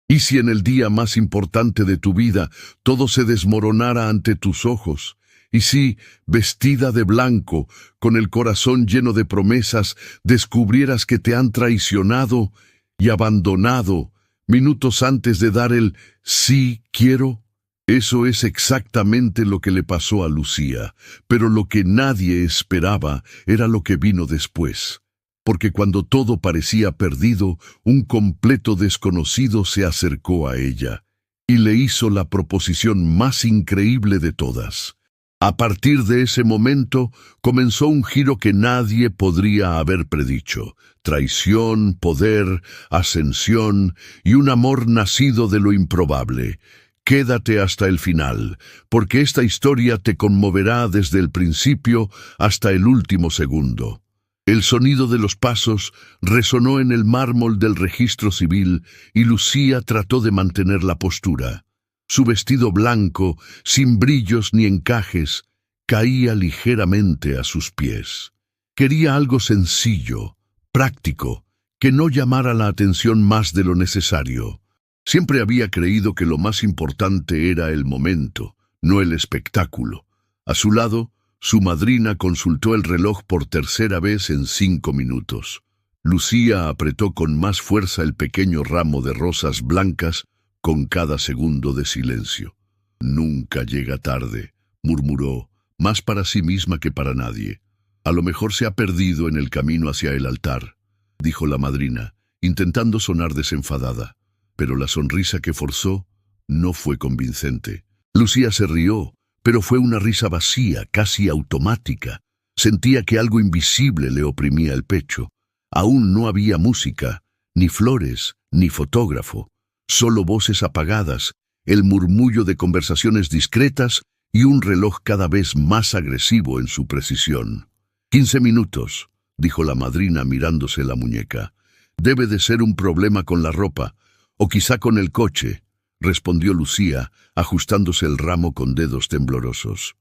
¿Y si en el día más importante de tu vida todo se desmoronara ante tus ojos? ¿Y si, vestida de blanco, con el corazón lleno de promesas, descubrieras que te han traicionado y abandonado minutos antes de dar el sí quiero? Eso es exactamente lo que le pasó a Lucía, pero lo que nadie esperaba era lo que vino después. Porque cuando todo parecía perdido, un completo desconocido se acercó a ella y le hizo la proposición más increíble de todas. A partir de ese momento comenzó un giro que nadie podría haber predicho: traición, poder, ascensión y un amor nacido de lo improbable. Quédate hasta el final, porque esta historia te conmoverá desde el principio hasta el último segundo. El sonido de los pasos resonó en el mármol del registro civil y Lucía trató de mantener la postura. Su vestido blanco, sin brillos ni encajes, caía ligeramente a sus pies. Quería algo sencillo, práctico, que no llamara la atención más de lo necesario. Siempre había creído que lo más importante era el momento, no el espectáculo. A su lado, su madrina consultó el reloj por tercera vez en 5 minutos. Lucía apretó con más fuerza el pequeño ramo de rosas blancas con cada segundo de silencio. «Nunca llega tarde», murmuró, más para sí misma que para nadie. «A lo mejor se ha perdido en el camino hacia el altar», dijo la madrina, intentando sonar desenfadada. Pero la sonrisa que forzó no fue convincente. Lucía se rió, pero fue una risa vacía, casi automática. Sentía que algo invisible le oprimía el pecho. Aún no había música, ni flores, ni fotógrafo. Solo voces apagadas, el murmullo de conversaciones discretas y un reloj cada vez más agresivo en su precisión. 15 minutos, dijo la madrina mirándose la muñeca. Debe de ser un problema con la ropa, o quizá con el coche, respondió Lucía, ajustándose el ramo con dedos temblorosos.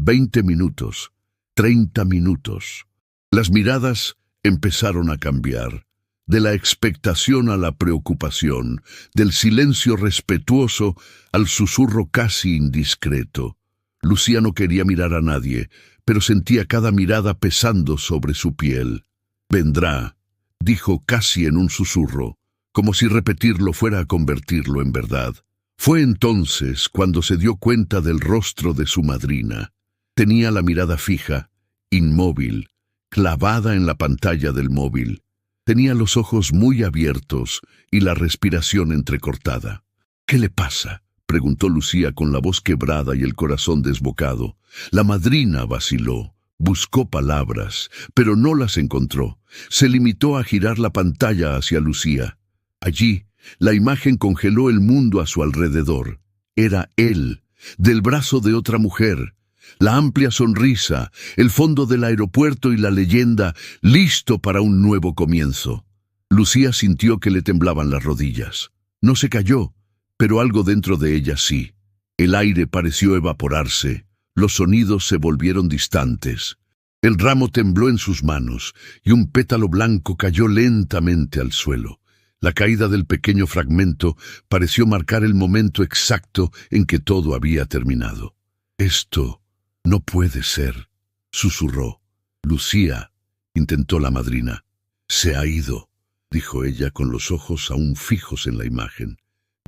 20 minutos, 30 minutos. Las miradas empezaron a cambiar, de la expectación a la preocupación, del silencio respetuoso al susurro casi indiscreto. Lucía no quería mirar a nadie, pero sentía cada mirada pesando sobre su piel. «Vendrá», dijo casi en un susurro, como si repetirlo fuera a convertirlo en verdad. Fue entonces cuando se dio cuenta del rostro de su madrina. Tenía la mirada fija, inmóvil, clavada en la pantalla del móvil. Tenía los ojos muy abiertos y la respiración entrecortada. «¿Qué le pasa?», preguntó Lucía con la voz quebrada y el corazón desbocado. La madrina vaciló, buscó palabras, pero no las encontró. Se limitó a girar la pantalla hacia Lucía. Allí, la imagen congeló el mundo a su alrededor. Era él, del brazo de otra mujer. La amplia sonrisa, el fondo del aeropuerto y la leyenda, listo para un nuevo comienzo. Lucía sintió que le temblaban las rodillas. No se cayó, pero algo dentro de ella sí. El aire pareció evaporarse, los sonidos se volvieron distantes. El ramo tembló en sus manos y un pétalo blanco cayó lentamente al suelo. La caída del pequeño fragmento pareció marcar el momento exacto en que todo había terminado. «Esto no puede ser», susurró. «Lucía», intentó la madrina. «Se ha ido», dijo ella con los ojos aún fijos en la imagen.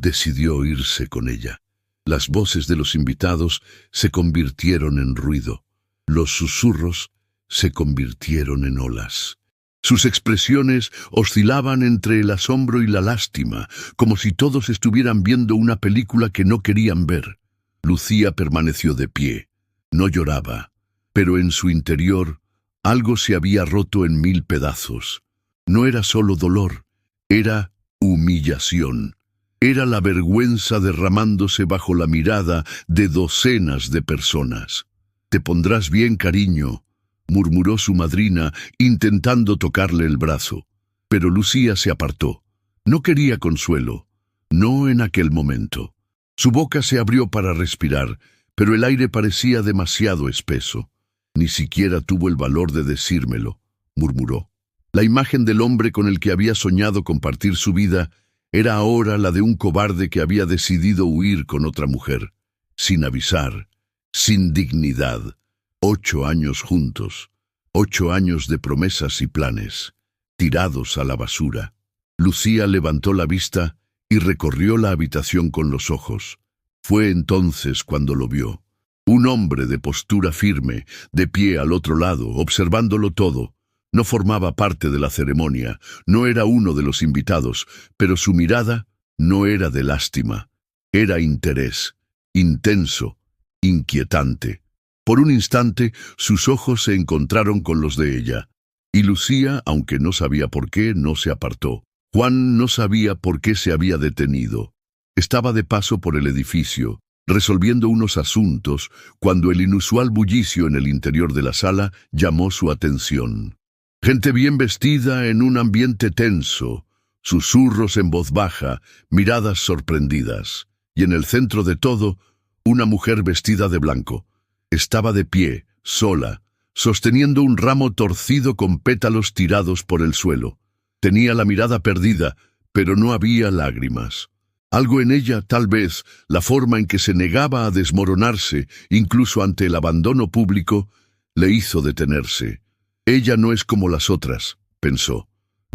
Decidió irse con ella. Las voces de los invitados se convirtieron en ruido. Los susurros se convirtieron en olas. Sus expresiones oscilaban entre el asombro y la lástima, como si todos estuvieran viendo una película que no querían ver. Lucía permaneció de pie. No lloraba, pero en su interior algo se había roto en 1000 pedazos. No era solo dolor, era humillación. Era la vergüenza derramándose bajo la mirada de docenas de personas. «Te pondrás bien, cariño», murmuró su madrina, intentando tocarle el brazo. Pero Lucía se apartó. No quería consuelo, no en aquel momento. Su boca se abrió para respirar, pero el aire parecía demasiado espeso. «Ni siquiera tuvo el valor de decírmelo», murmuró. La imagen del hombre con el que había soñado compartir su vida era ahora la de un cobarde que había decidido huir con otra mujer, sin avisar, sin dignidad. 8 años juntos, 8 años de promesas y planes, tirados a la basura. Lucía levantó la vista y recorrió la habitación con los ojos. Fue entonces cuando lo vio. Un hombre de postura firme, de pie al otro lado, observándolo todo. No formaba parte de la ceremonia, no era uno de los invitados, pero su mirada no era de lástima, era interés, intenso, inquietante. Por un instante, sus ojos se encontraron con los de ella, y Lucía, aunque no sabía por qué, no se apartó. Juan no sabía por qué se había detenido. Estaba de paso por el edificio, resolviendo unos asuntos, cuando el inusual bullicio en el interior de la sala llamó su atención. Gente bien vestida en un ambiente tenso, susurros en voz baja, miradas sorprendidas. Y en el centro de todo, una mujer vestida de blanco. Estaba de pie, sola, sosteniendo un ramo torcido con pétalos tirados por el suelo. Tenía la mirada perdida, pero no había lágrimas. Algo en ella, tal vez, la forma en que se negaba a desmoronarse, incluso ante el abandono público, le hizo detenerse. Ella no es como las otras, pensó.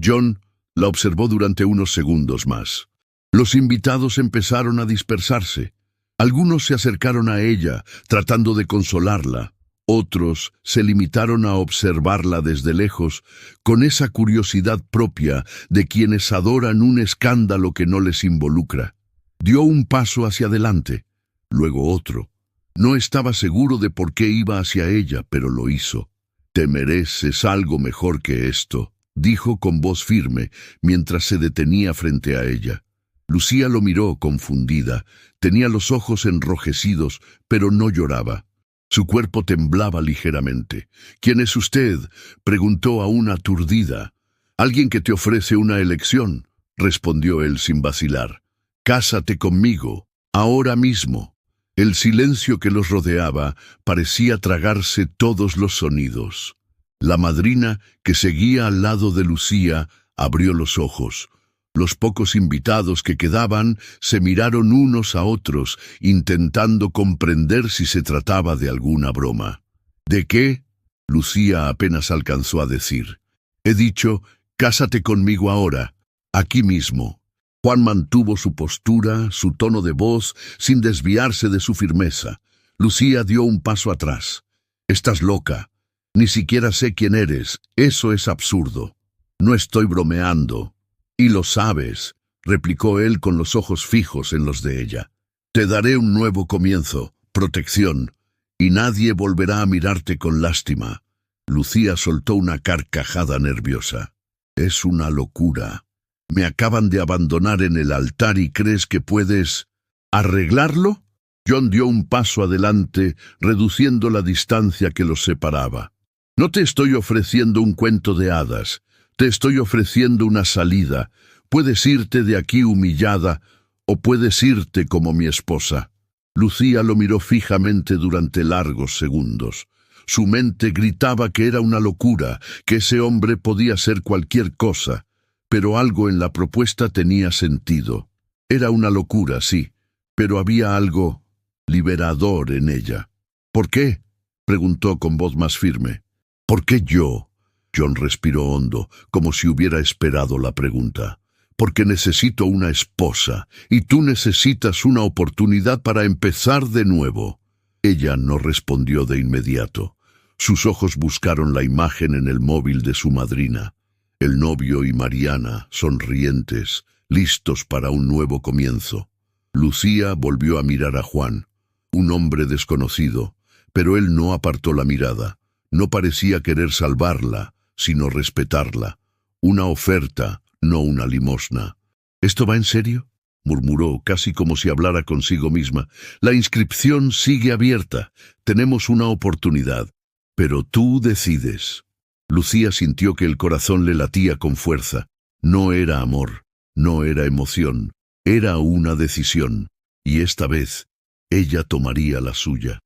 John la observó durante unos segundos más. Los invitados empezaron a dispersarse. Algunos se acercaron a ella, tratando de consolarla. Otros se limitaron a observarla desde lejos, con esa curiosidad propia de quienes adoran un escándalo que no les involucra. Dio un paso hacia adelante, luego otro. No estaba seguro de por qué iba hacia ella, pero lo hizo. «Te mereces algo mejor que esto», dijo con voz firme, mientras se detenía frente a ella. Lucía lo miró confundida. Tenía los ojos enrojecidos, pero no lloraba. Su cuerpo temblaba ligeramente. «¿Quién es usted?», preguntó aún aturdida. «Alguien que te ofrece una elección», respondió él sin vacilar. «Cásate conmigo, ahora mismo». El silencio que los rodeaba parecía tragarse todos los sonidos. La madrina, que seguía al lado de Lucía, abrió los ojos. Los pocos invitados que quedaban se miraron unos a otros, intentando comprender si se trataba de alguna broma. «¿De qué?», Lucía apenas alcanzó a decir. «He dicho, cásate conmigo ahora, aquí mismo». Juan mantuvo su postura, su tono de voz, sin desviarse de su firmeza. Lucía dio un paso atrás. «Estás loca. Ni siquiera sé quién eres. Eso es absurdo». «No estoy bromeando. Y lo sabes», replicó él con los ojos fijos en los de ella. «Te daré un nuevo comienzo, protección, y nadie volverá a mirarte con lástima». Lucía soltó una carcajada nerviosa. «Es una locura. Me acaban de abandonar en el altar y crees que puedes arreglarlo». John dio un paso adelante, reduciendo la distancia que los separaba. «No te estoy ofreciendo un cuento de hadas. Te estoy ofreciendo una salida. Puedes irte de aquí humillada o puedes irte como mi esposa». Lucía lo miró fijamente durante largos segundos. Su mente gritaba que era una locura, que ese hombre podía ser cualquier cosa, pero algo en la propuesta tenía sentido. Era una locura, sí, pero había algo liberador en ella. «¿Por qué?», preguntó con voz más firme. «¿Por qué yo?». John respiró hondo, como si hubiera esperado la pregunta. «Porque necesito una esposa, y tú necesitas una oportunidad para empezar de nuevo». Ella no respondió de inmediato. Sus ojos buscaron la imagen en el móvil de su madrina. El novio y Mariana, sonrientes, listos para un nuevo comienzo. Lucía volvió a mirar a Juan, un hombre desconocido, pero él no apartó la mirada. No parecía querer salvarla, sino respetarla. Una oferta, no una limosna. «¿Esto va en serio?», murmuró, casi como si hablara consigo misma. «La inscripción sigue abierta. Tenemos una oportunidad. Pero tú decides». Lucía sintió que el corazón le latía con fuerza. No era amor, no era emoción, era una decisión. Y esta vez, ella tomaría la suya.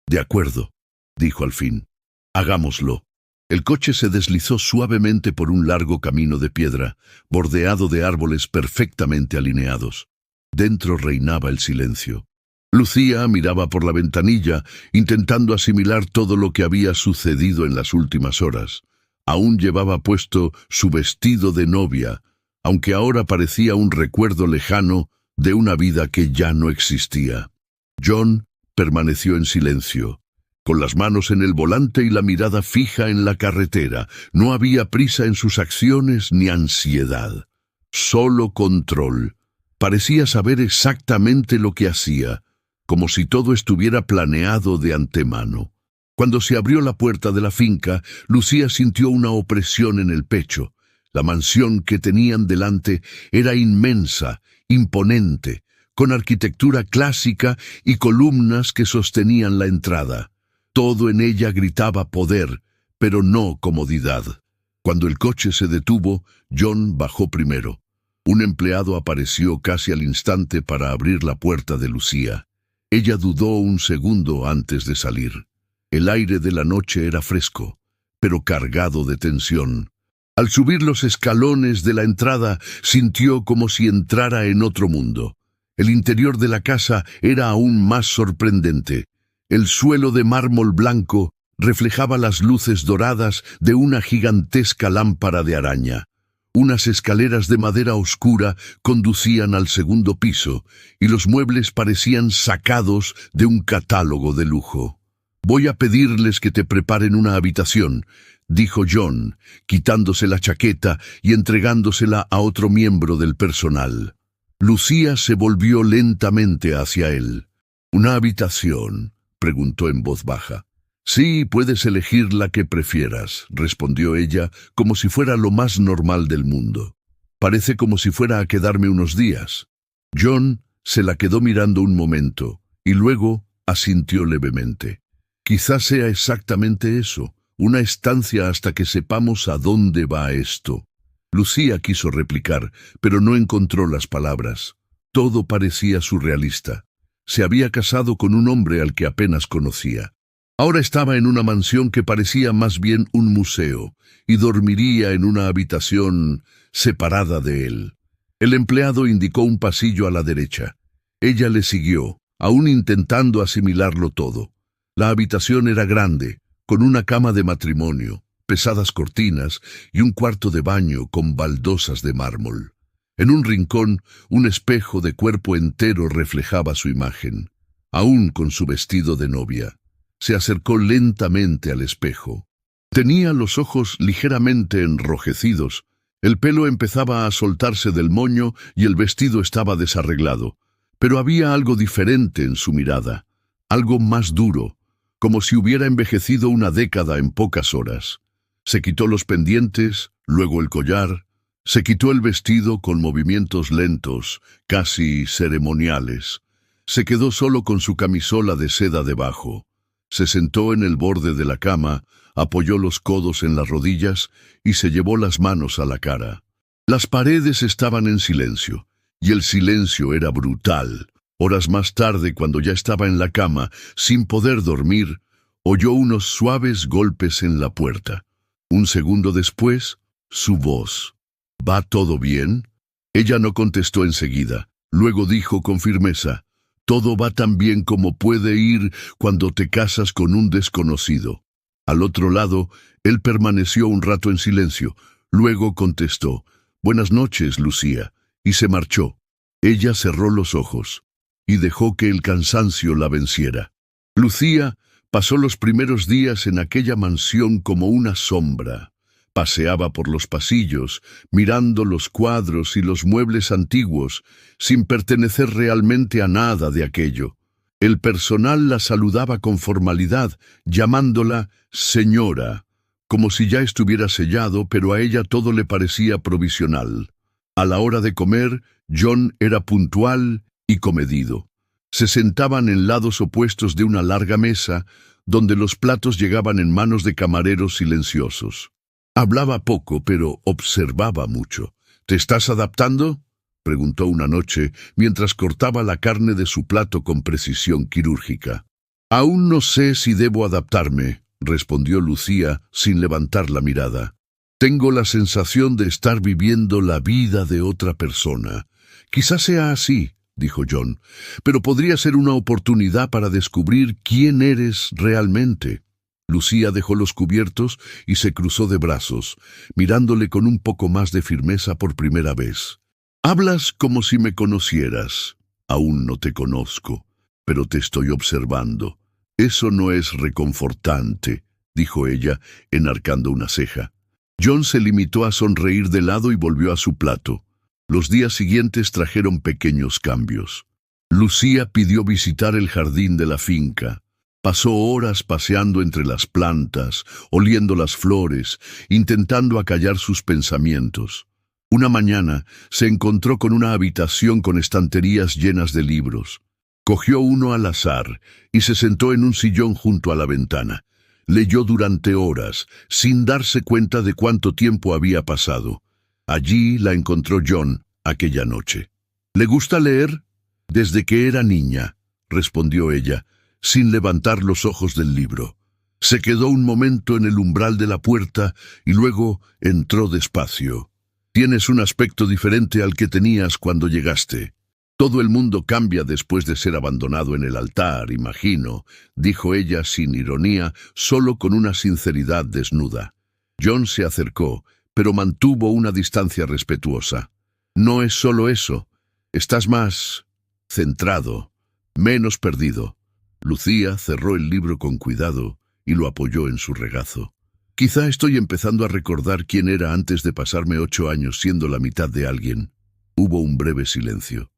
«De acuerdo», dijo al fin. «Hagámoslo». El coche se deslizó suavemente por un largo camino de piedra, bordeado de árboles perfectamente alineados. Dentro reinaba el silencio. Lucía miraba por la ventanilla, intentando asimilar todo lo que había sucedido en las últimas horas. Aún llevaba puesto su vestido de novia, aunque ahora parecía un recuerdo lejano de una vida que ya no existía. John permaneció en silencio, con las manos en el volante y la mirada fija en la carretera. No había prisa en sus acciones ni ansiedad, solo control. Parecía saber exactamente lo que hacía, como si todo estuviera planeado de antemano. Cuando se abrió la puerta de la finca, Lucía sintió una opresión en el pecho. La mansión que tenían delante era inmensa, imponente, con arquitectura clásica y columnas que sostenían la entrada. Todo en ella gritaba poder, pero no comodidad. Cuando el coche se detuvo, John bajó primero. Un empleado apareció casi al instante para abrir la puerta de Lucía. Ella dudó un segundo antes de salir. El aire de la noche era fresco, pero cargado de tensión. Al subir los escalones de la entrada, sintió como si entrara en otro mundo. El interior de la casa era aún más sorprendente. El suelo de mármol blanco reflejaba las luces doradas de una gigantesca lámpara de araña. Unas escaleras de madera oscura conducían al segundo piso, y los muebles parecían sacados de un catálogo de lujo. «Voy a pedirles que te preparen una habitación», dijo John, quitándose la chaqueta y entregándosela a otro miembro del personal. Lucía se volvió lentamente hacia él. «¿Una habitación?», preguntó en voz baja. «Sí, puedes elegir la que prefieras», respondió ella, como si fuera lo más normal del mundo. «Parece como si fuera a quedarme unos días». John se la quedó mirando un momento, y luego asintió levemente. «Quizás sea exactamente eso, una estancia hasta que sepamos a dónde va esto». Lucía quiso replicar, pero no encontró las palabras. Todo parecía surrealista. Se había casado con un hombre al que apenas conocía. Ahora estaba en una mansión que parecía más bien un museo, y dormiría en una habitación separada de él. El empleado indicó un pasillo a la derecha. Ella le siguió, aún intentando asimilarlo todo. La habitación era grande, con una cama de matrimonio, pesadas cortinas y un cuarto de baño con baldosas de mármol. En un rincón, un espejo de cuerpo entero reflejaba su imagen, aún con su vestido de novia. Se acercó lentamente al espejo. Tenía los ojos ligeramente enrojecidos, el pelo empezaba a soltarse del moño y el vestido estaba desarreglado, pero había algo diferente en su mirada, algo más duro, como si hubiera envejecido una década en pocas horas. Se quitó los pendientes, luego el collar, se quitó el vestido con movimientos lentos, casi ceremoniales. Se quedó solo con su camisola de seda debajo. Se sentó en el borde de la cama, apoyó los codos en las rodillas y se llevó las manos a la cara. Las paredes estaban en silencio, y el silencio era brutal. Horas más tarde, cuando ya estaba en la cama, sin poder dormir, oyó unos suaves golpes en la puerta. Un segundo después, su voz. «¿Va todo bien?». Ella no contestó enseguida. Luego dijo con firmeza: «Todo va tan bien como puede ir cuando te casas con un desconocido». Al otro lado, él permaneció un rato en silencio. Luego contestó: «Buenas noches, Lucía», y se marchó. Ella cerró los ojos y dejó que el cansancio la venciera. Lucía pasó los primeros días en aquella mansión como una sombra. Paseaba por los pasillos, mirando los cuadros y los muebles antiguos, sin pertenecer realmente a nada de aquello. El personal la saludaba con formalidad, llamándola señora, como si ya estuviera sellado, pero a ella todo le parecía provisional. A la hora de comer, John era puntual y comedido. Se sentaban en lados opuestos de una larga mesa, donde los platos llegaban en manos de camareros silenciosos. Hablaba poco, pero observaba mucho. «¿Te estás adaptando?», preguntó una noche, mientras cortaba la carne de su plato con precisión quirúrgica. «Aún no sé si debo adaptarme», respondió Lucía sin levantar la mirada. Tengo la sensación de estar viviendo la vida de otra persona. Quizás sea así, dijo John, pero podría ser una oportunidad para descubrir quién eres realmente. Lucía dejó los cubiertos y se cruzó de brazos, mirándole con un poco más de firmeza por primera vez. Hablas como si me conocieras. Aún no te conozco, pero te estoy observando. Eso no es reconfortante, dijo ella, enarcando una ceja. John se limitó a sonreír de lado y volvió a su plato. Los días siguientes trajeron pequeños cambios. Lucía pidió visitar el jardín de la finca. Pasó horas paseando entre las plantas, oliendo las flores, intentando acallar sus pensamientos. Una mañana se encontró con una habitación con estanterías llenas de libros. Cogió uno al azar y se sentó en un sillón junto a la ventana. Leyó durante horas, sin darse cuenta de cuánto tiempo había pasado. Allí la encontró John aquella noche. ¿Le gusta leer? Desde que era niña, respondió ella, sin levantar los ojos del libro. Se quedó un momento en el umbral de la puerta y luego entró despacio. Tienes un aspecto diferente al que tenías cuando llegaste. Todo el mundo cambia después de ser abandonado en el altar, imagino, dijo ella sin ironía, solo con una sinceridad desnuda. John se acercó, pero mantuvo una distancia respetuosa. No es solo eso. Estás más centrado, menos perdido. Lucía cerró el libro con cuidado y lo apoyó en su regazo. Quizá estoy empezando a recordar quién era antes de pasarme 8 años siendo la mitad de alguien. Hubo un breve silencio.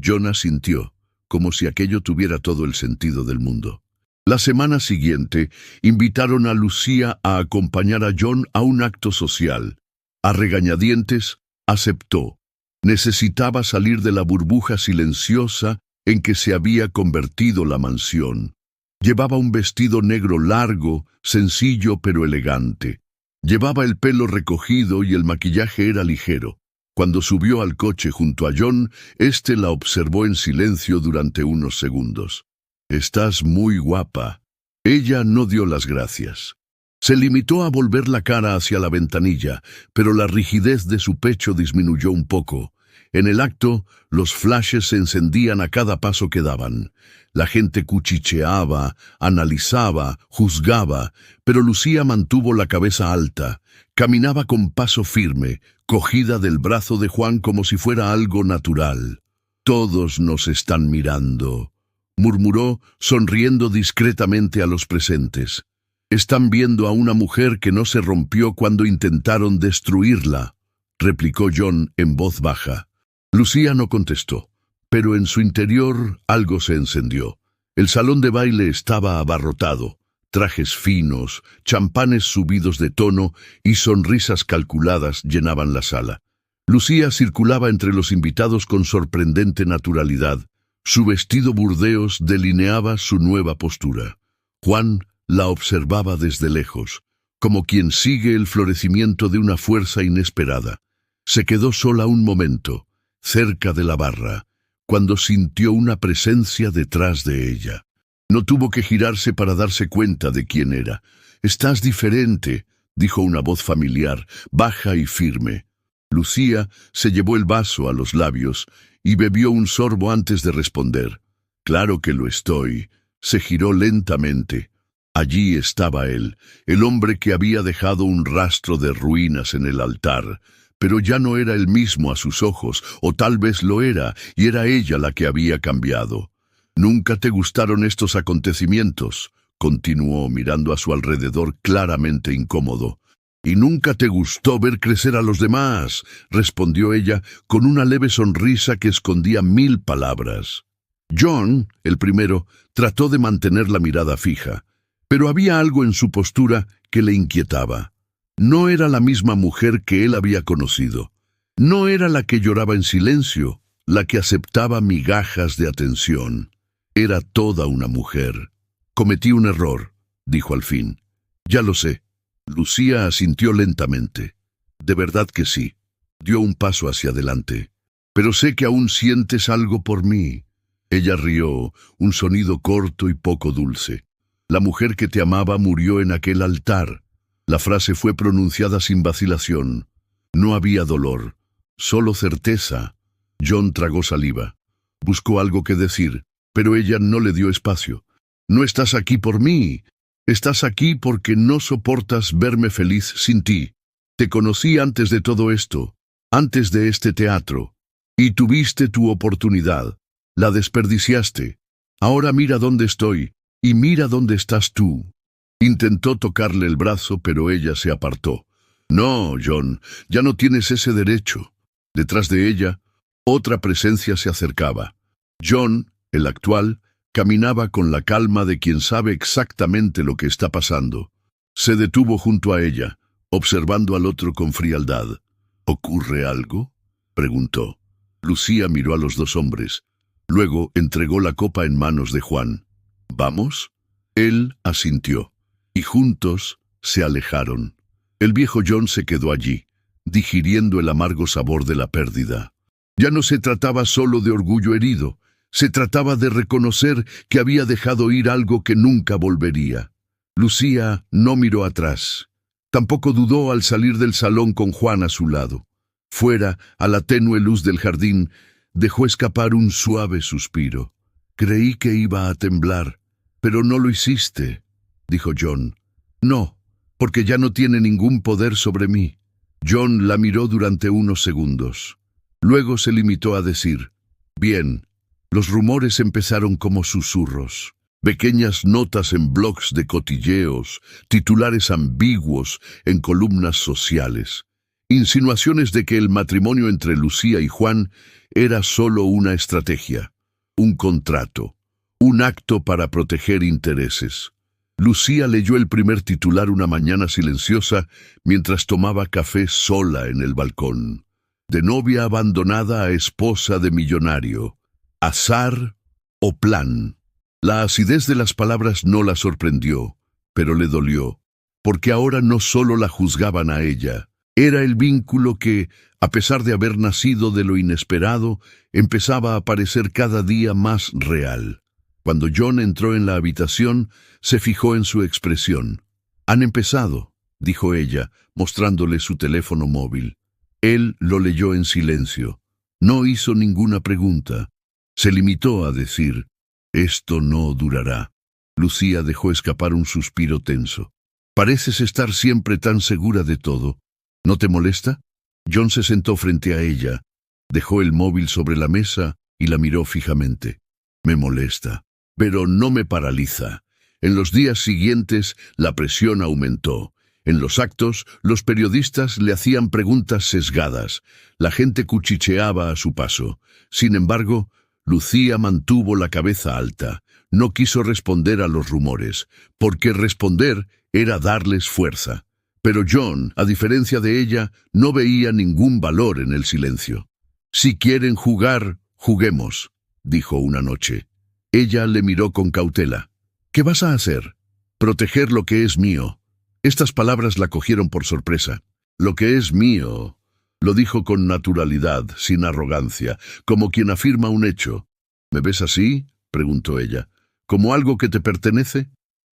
John asintió, como si aquello tuviera todo el sentido del mundo. La semana siguiente, invitaron a Lucía a acompañar a John a un acto social. A regañadientes, aceptó. Necesitaba salir de la burbuja silenciosa en que se había convertido la mansión. Llevaba un vestido negro largo, sencillo pero elegante. Llevaba el pelo recogido y el maquillaje era ligero. Cuando subió al coche junto a John, éste la observó en silencio durante unos segundos. «Estás muy guapa». Ella no dio las gracias. Se limitó a volver la cara hacia la ventanilla, pero la rigidez de su pecho disminuyó un poco. En el acto, los flashes se encendían a cada paso que daban. La gente cuchicheaba, analizaba, juzgaba, pero Lucía mantuvo la cabeza alta. Caminaba con paso firme, cogida del brazo de Juan como si fuera algo natural. «Todos nos están mirando», murmuró, sonriendo discretamente a los presentes. «Están viendo a una mujer que no se rompió cuando intentaron destruirla», replicó John en voz baja. Lucía no contestó, pero en su interior algo se encendió. El salón de baile estaba abarrotado. Trajes finos, champanes subidos de tono y sonrisas calculadas llenaban la sala. Lucía circulaba entre los invitados con sorprendente naturalidad. Su vestido burdeos delineaba su nueva postura. Juan la observaba desde lejos, como quien sigue el florecimiento de una fuerza inesperada. Se quedó sola un momento, cerca de la barra, cuando sintió una presencia detrás de ella. No tuvo que girarse para darse cuenta de quién era. «Estás diferente», dijo una voz familiar, baja y firme. Lucía se llevó el vaso a los labios y bebió un sorbo antes de responder. «Claro que lo estoy». Se giró lentamente. Allí estaba él, el hombre que había dejado un rastro de ruinas en el altar. Pero ya no era el mismo a sus ojos, o tal vez lo era, y era ella la que había cambiado. «¿Nunca te gustaron estos acontecimientos?», continuó mirando a su alrededor claramente incómodo. «¿Y nunca te gustó ver crecer a los demás?», respondió ella con una leve sonrisa que escondía 1000 palabras. John, el primero, trató de mantener la mirada fija, pero había algo en su postura que le inquietaba. No era la misma mujer que él había conocido. No era la que lloraba en silencio, la que aceptaba migajas de atención. Era toda una mujer. «Cometí un error», dijo al fin. «Ya lo sé». Lucía asintió lentamente. «De verdad que sí». Dio un paso hacia adelante. «Pero sé que aún sientes algo por mí». Ella rió, un sonido corto y poco dulce. La mujer que te amaba murió en aquel altar. La frase fue pronunciada sin vacilación. No había dolor, solo certeza. John tragó saliva. Buscó algo que decir, pero ella no le dio espacio. No estás aquí por mí. Estás aquí porque no soportas verme feliz sin ti. Te conocí antes de todo esto, antes de este teatro, y tuviste tu oportunidad. La desperdiciaste. Ahora mira dónde estoy, y mira dónde estás tú. Intentó tocarle el brazo, pero ella se apartó. No, John, ya no tienes ese derecho. Detrás de ella, otra presencia se acercaba. John, el actual, caminaba con la calma de quien sabe exactamente lo que está pasando. Se detuvo junto a ella, observando al otro con frialdad. ¿Ocurre algo?, preguntó. Lucía miró a los dos hombres. Luego entregó la copa en manos de Juan. ¿Vamos? Él asintió, y juntos se alejaron. El viejo John se quedó allí, digiriendo el amargo sabor de la pérdida. Ya no se trataba solo de orgullo herido, se trataba de reconocer que había dejado ir algo que nunca volvería. Lucía no miró atrás. Tampoco dudó al salir del salón con Juan a su lado. Fuera, a la tenue luz del jardín, dejó escapar un suave suspiro. Creí que iba a temblar, pero no lo hiciste, dijo John. No, porque ya no tiene ningún poder sobre mí. John la miró durante unos segundos. Luego se limitó a decir, bien. Los rumores empezaron como susurros. Pequeñas notas en blogs de cotilleos, titulares ambiguos en columnas sociales. Insinuaciones de que el matrimonio entre Lucía y Juan era solo una estrategia, un contrato, un acto para proteger intereses. Lucía leyó el primer titular una mañana silenciosa mientras tomaba café sola en el balcón. De novia abandonada a esposa de millonario. ¿Azar o plan? La acidez de las palabras no la sorprendió, pero le dolió, porque ahora no solo la juzgaban a ella. Era el vínculo que, a pesar de haber nacido de lo inesperado, empezaba a parecer cada día más real. Cuando John entró en la habitación, se fijó en su expresión. «Han empezado», dijo ella, mostrándole su teléfono móvil. Él lo leyó en silencio. No hizo ninguna pregunta. Se limitó a decir, «Esto no durará». Lucía dejó escapar un suspiro tenso. «Pareces estar siempre tan segura de todo. ¿No te molesta?» John se sentó frente a ella, dejó el móvil sobre la mesa y la miró fijamente. «Me molesta, pero no me paraliza». En los días siguientes, la presión aumentó. En los actos, los periodistas le hacían preguntas sesgadas. La gente cuchicheaba a su paso. Sin embargo, Lucía mantuvo la cabeza alta. No quiso responder a los rumores, porque responder era darles fuerza. Pero John, a diferencia de ella, no veía ningún valor en el silencio. «Si quieren jugar, juguemos», dijo una noche. Ella le miró con cautela. «¿Qué vas a hacer?» «Proteger lo que es mío». Estas palabras la cogieron por sorpresa. «Lo que es mío», lo dijo con naturalidad, sin arrogancia, como quien afirma un hecho. «¿Me ves así?», preguntó ella. «¿Como algo que te pertenece?»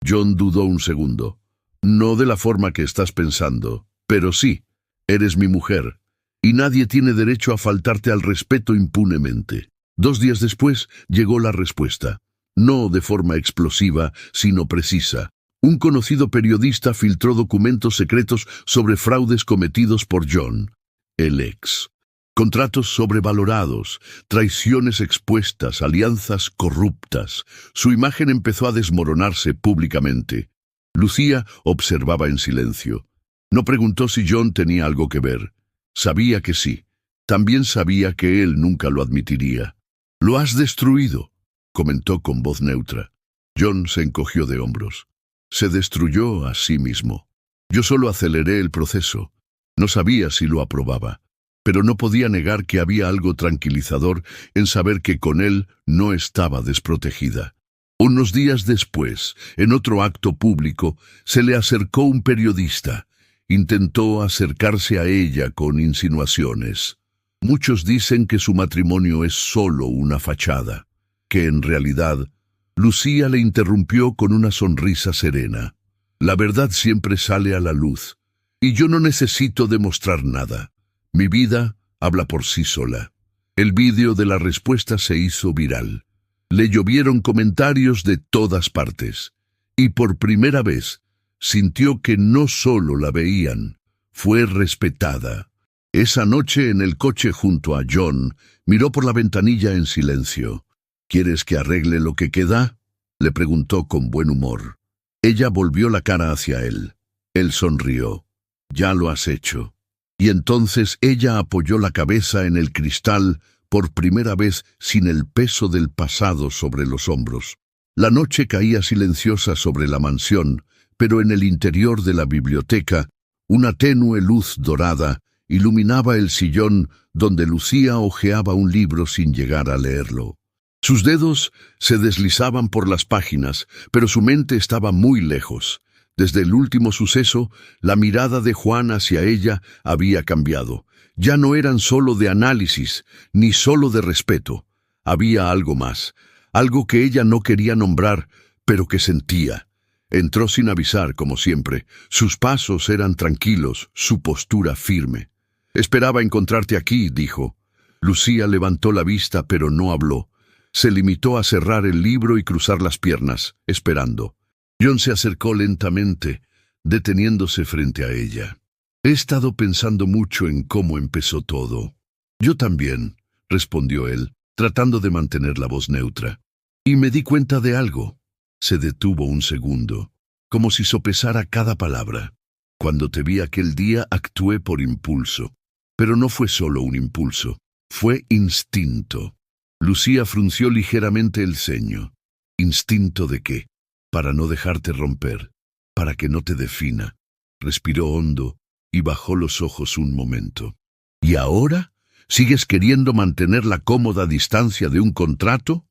John dudó un segundo. «No de la forma que estás pensando, pero sí, eres mi mujer, y nadie tiene derecho a faltarte al respeto impunemente». 2 días después llegó la respuesta. No de forma explosiva, sino precisa. Un conocido periodista filtró documentos secretos sobre fraudes cometidos por John, el ex. Contratos sobrevalorados, traiciones expuestas, alianzas corruptas. Su imagen empezó a desmoronarse públicamente. Lucía observaba en silencio. No preguntó si John tenía algo que ver. Sabía que sí. También sabía que él nunca lo admitiría. «Lo has destruido», comentó con voz neutra. John se encogió de hombros. Se destruyó a sí mismo. Yo solo aceleré el proceso. No sabía si lo aprobaba, pero no podía negar que había algo tranquilizador en saber que con él no estaba desprotegida. Unos días después, en otro acto público, se le acercó un periodista. Intentó acercarse a ella con insinuaciones. Muchos dicen que su matrimonio es solo una fachada, que en realidad Lucía le interrumpió con una sonrisa serena. La verdad siempre sale a la luz, y yo no necesito demostrar nada. Mi vida habla por sí sola. El vídeo de la respuesta se hizo viral. Le llovieron comentarios de todas partes, y por primera vez sintió que no solo la veían, fue respetada. Esa noche en el coche junto a John, miró por la ventanilla en silencio. ¿Quieres que arregle lo que queda?, le preguntó con buen humor. Ella volvió la cara hacia él. Él sonrió. Ya lo has hecho. Y entonces ella apoyó la cabeza en el cristal por primera vez sin el peso del pasado sobre los hombros. La noche caía silenciosa sobre la mansión, pero en el interior de la biblioteca, una tenue luz dorada iluminaba el sillón donde Lucía hojeaba un libro sin llegar a leerlo. Sus dedos se deslizaban por las páginas, pero su mente estaba muy lejos. Desde el último suceso, la mirada de Juan hacia ella había cambiado. Ya no eran solo de análisis, ni solo de respeto. Había algo más, algo que ella no quería nombrar, pero que sentía. Entró sin avisar, como siempre. Sus pasos eran tranquilos, su postura firme. «Esperaba encontrarte aquí», dijo. Lucía levantó la vista, pero no habló. Se limitó a cerrar el libro y cruzar las piernas, esperando. John se acercó lentamente, deteniéndose frente a ella. «He estado pensando mucho en cómo empezó todo». «Yo también», respondió él, tratando de mantener la voz neutra. «Y me di cuenta de algo». Se detuvo un segundo, como si sopesara cada palabra. «Cuando te vi aquel día actué por impulso. Pero no fue solo un impulso, fue instinto». Lucía frunció ligeramente el ceño. ¿Instinto de qué? Para no dejarte romper, para que no te defina. Respiró hondo y bajó los ojos un momento. ¿Y ahora? ¿Sigues queriendo mantener la cómoda distancia de un contrato?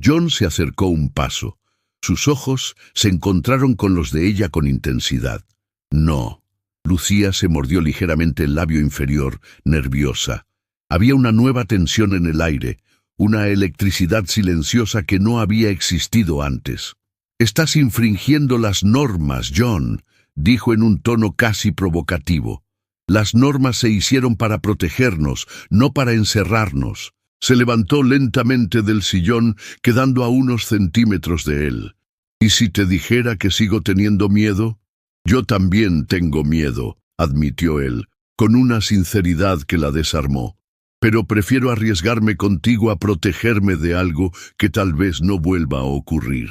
John se acercó un paso. Sus ojos se encontraron con los de ella con intensidad. No. Lucía se mordió ligeramente el labio inferior, nerviosa. Había una nueva tensión en el aire, una electricidad silenciosa que no había existido antes. «Estás infringiendo las normas, John», dijo en un tono casi provocativo. «Las normas se hicieron para protegernos, no para encerrarnos». Se levantó lentamente del sillón, quedando a unos centímetros de él. «¿Y si te dijera que sigo teniendo miedo?» «Yo también tengo miedo», admitió él, con una sinceridad que la desarmó. «Pero prefiero arriesgarme contigo a protegerme de algo que tal vez no vuelva a ocurrir».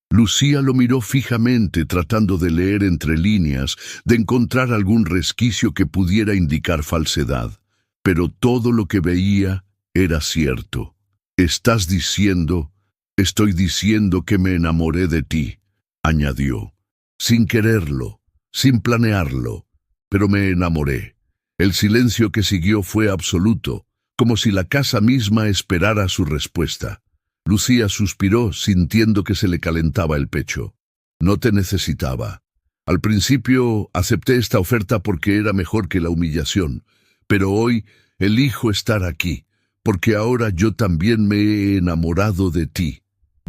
Lucía lo miró fijamente, tratando de leer entre líneas, de encontrar algún resquicio que pudiera indicar falsedad. Pero todo lo que veía era cierto. «Estás diciendo, estoy diciendo que me enamoré de ti», añadió. «Sin quererlo, sin planearlo, pero me enamoré». El silencio que siguió fue absoluto, como si la casa misma esperara su respuesta. Lucía suspiró, sintiendo que se le calentaba el pecho. «No te necesitaba. Al principio acepté esta oferta porque era mejor que la humillación, pero hoy elijo estar aquí, porque ahora yo también me he enamorado de ti».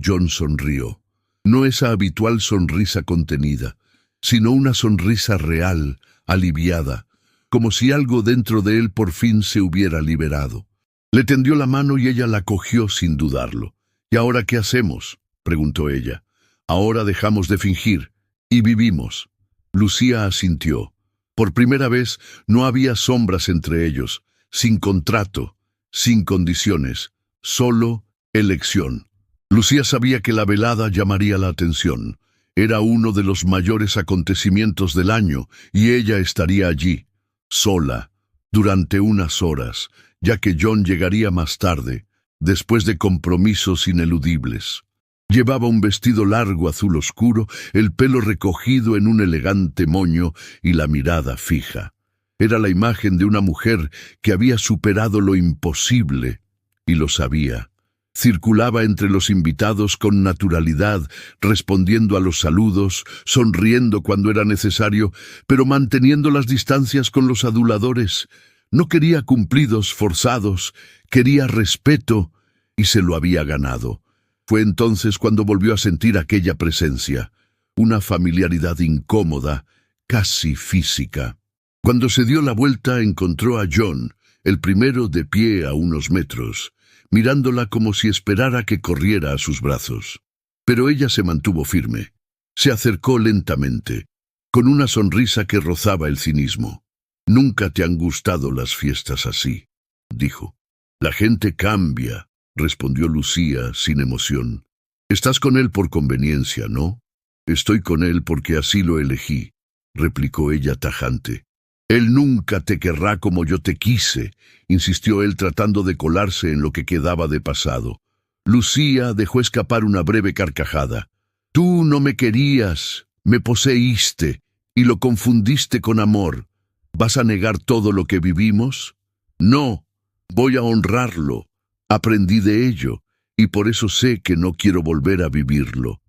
John sonrió. No esa habitual sonrisa contenida, sino una sonrisa real, aliviada, como si algo dentro de él por fin se hubiera liberado. Le tendió la mano y ella la cogió sin dudarlo. «¿Y ahora qué hacemos?», preguntó ella. «Ahora dejamos de fingir y vivimos». Lucía asintió. Por primera vez no había sombras entre ellos, sin contrato, sin condiciones, solo elección. Lucía sabía que la velada llamaría la atención. Era uno de los mayores acontecimientos del año y ella estaría allí, sola, durante unas horas, ya que John llegaría más tarde, después de compromisos ineludibles. Llevaba un vestido largo azul oscuro, el pelo recogido en un elegante moño y la mirada fija. Era la imagen de una mujer que había superado lo imposible, y lo sabía. Circulaba entre los invitados con naturalidad, respondiendo a los saludos, sonriendo cuando era necesario, pero manteniendo las distancias con los aduladores. No quería cumplidos forzados, quería respeto, y se lo había ganado. Fue entonces cuando volvió a sentir aquella presencia, una familiaridad incómoda, casi física. Cuando se dio la vuelta encontró a John, el primero de pie a unos metros, mirándola como si esperara que corriera a sus brazos. Pero ella se mantuvo firme. Se acercó lentamente, con una sonrisa que rozaba el cinismo. «Nunca te han gustado las fiestas así», dijo. «La gente cambia», respondió Lucía sin emoción. «Estás con él por conveniencia, ¿no?» «Estoy con él porque así lo elegí», replicó ella tajante. «Él nunca te querrá como yo te quise», insistió él tratando de colarse en lo que quedaba de pasado. Lucía dejó escapar una breve carcajada. «Tú no me querías, me poseíste y lo confundiste con amor. ¿Vas a negar todo lo que vivimos?» «No, voy a honrarlo. Aprendí de ello, y por eso sé que no quiero volver a vivirlo».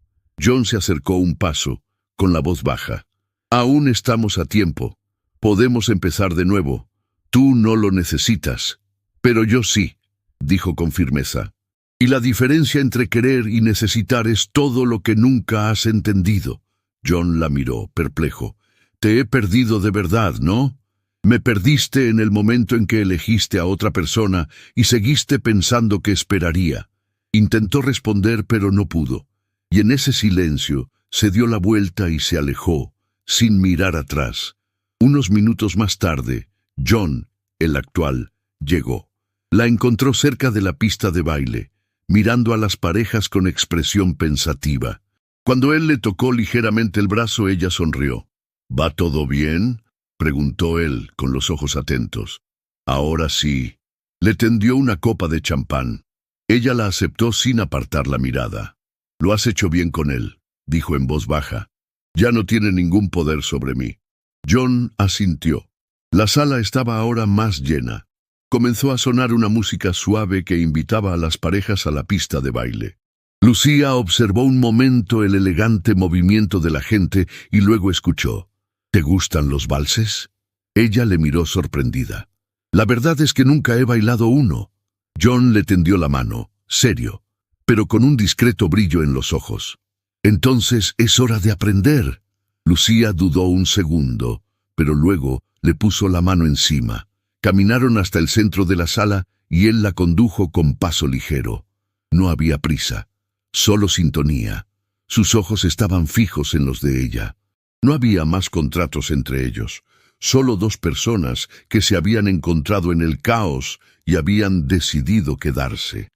John se acercó un paso, con la voz baja. «Aún estamos a tiempo. Podemos empezar de nuevo. Tú no lo necesitas, pero yo sí», dijo con firmeza. «Y la diferencia entre querer y necesitar es todo lo que nunca has entendido». John la miró, perplejo. «Te he perdido de verdad, ¿no? Me perdiste en el momento en que elegiste a otra persona y seguiste pensando que esperaría». Intentó responder, pero no pudo. Y en ese silencio se dio la vuelta y se alejó, sin mirar atrás. Unos minutos más tarde, John, el actual, llegó. La encontró cerca de la pista de baile, mirando a las parejas con expresión pensativa. Cuando él le tocó ligeramente el brazo, ella sonrió. «¿Va todo bien?», preguntó él, con los ojos atentos. «Ahora sí». Le tendió una copa de champán. Ella la aceptó sin apartar la mirada. «Lo has hecho bien con él», dijo en voz baja. «Ya no tiene ningún poder sobre mí». John asintió. La sala estaba ahora más llena. Comenzó a sonar una música suave que invitaba a las parejas a la pista de baile. Lucía observó un momento el elegante movimiento de la gente y luego escuchó. «¿Te gustan los valses?». Ella le miró sorprendida. «La verdad es que nunca he bailado uno». John le tendió la mano, serio, pero con un discreto brillo en los ojos. «Entonces es hora de aprender». Lucía dudó un segundo, pero luego le puso la mano encima. Caminaron hasta el centro de la sala y él la condujo con paso ligero. No había prisa, solo sintonía. Sus ojos estaban fijos en los de ella. No había más contratos entre ellos, solo dos personas que se habían encontrado en el caos y habían decidido quedarse.